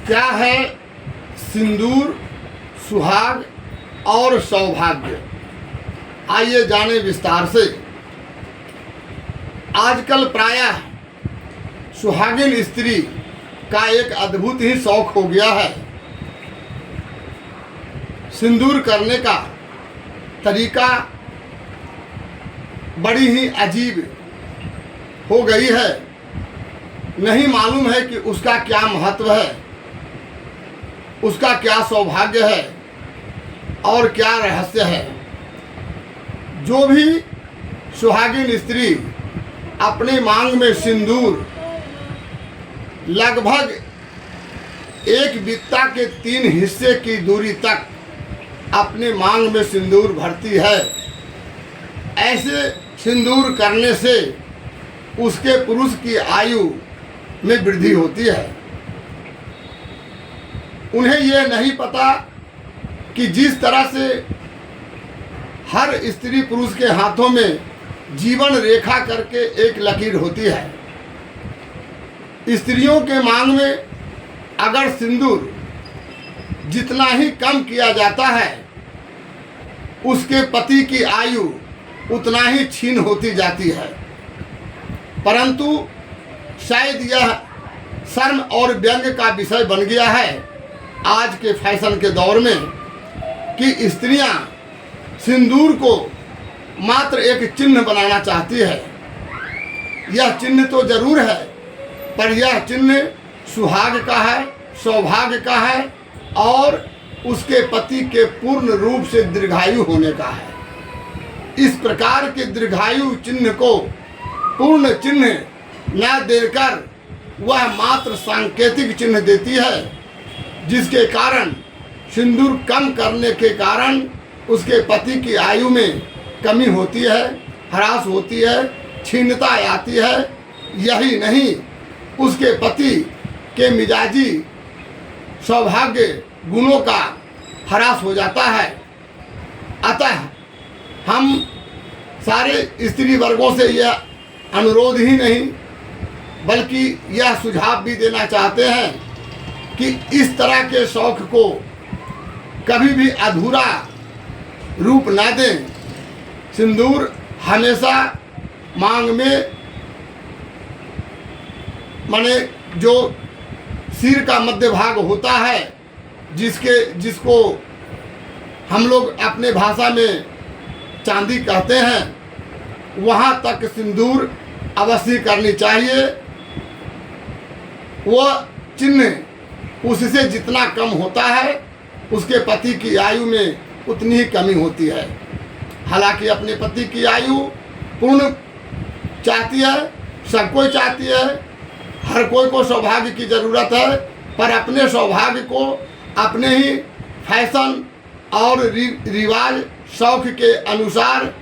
क्या है सिंदूर, सुहाग और सौभाग्य? आइए जाने विस्तार से। आजकल प्रायः सुहागिन स्त्री का एक अद्भुत ही शौक हो गया है। सिंदूर करने का तरीका बड़ी ही अजीब हो गई है। नहीं मालूम है कि उसका क्या महत्व है, उसका क्या सौभाग्य है और क्या रहस्य है। जो भी सुहागिन स्त्री अपने मांग में सिंदूर लगभग एक बित्ता के 3 हिस्से की दूरी तक अपने मांग में सिंदूर भरती है, ऐसे सिंदूर करने से उसके पुरुष की आयु में वृद्धि होती है। उन्हें यह नहीं पता कि जिस तरह से हर स्त्री पुरुष के हाथों में जीवन रेखा करके एक लकीर होती है, स्त्रियों के मांग में अगर सिंदूर जितना ही कम किया जाता है, उसके पति की आयु उतना ही क्षीण होती जाती है। परंतु शायद यह शर्म और व्यंग का विषय बन गया है आज के फैशन के दौर में कि स्त्रियां सिंदूर को मात्र एक चिन्ह बनाना चाहती है। यह चिन्ह तो जरूर है, पर यह चिन्ह सुहाग का है, सौभाग्य का है और उसके पति के पूर्ण रूप से दीर्घायु होने का है। इस प्रकार के दीर्घायु चिन्ह को पूर्ण चिन्ह न देकर वह मात्र सांकेतिक चिन्ह देती है, जिसके कारण सिंदूर कम करने के कारण उसके पति की आयु में कमी होती है, ह्रास होती है, क्षीणता आती है। यही नहीं, उसके पति के मिजाजी सौभाग्य गुणों का ह्रास हो जाता है। अतः हम सारे स्त्री वर्गों से यह अनुरोध ही नहीं बल्कि यह सुझाव भी देना चाहते हैं कि इस तरह के शौक को कभी भी अधूरा रूप न दें। सिंदूर हमेशा मांग में माने जो सिर का मध्य भाग होता है, जिसको हम लोग अपने भाषा में चांदी कहते हैं, वहाँ तक सिंदूर अवश्य करनी चाहिए। वह चिन्ह उससे जितना कम होता है, उसके पति की आयु में उतनी ही कमी होती है। हालांकि अपने पति की आयु पूर्ण चाहती है, सब कोई चाहती है, हर कोई को सौभाग्य की ज़रूरत है, पर अपने सौभाग्य को अपने ही फैशन और रिवाज शौक के अनुसार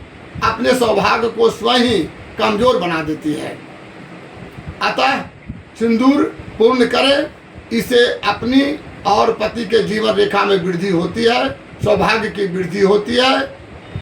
अपने सौभाग्य को स्वयं ही कमज़ोर बना देती है। अतः सिंदूर पूर्ण करें, इससे अपनी और पति के जीवन रेखा में वृद्धि होती है, सौभाग्य की वृद्धि होती है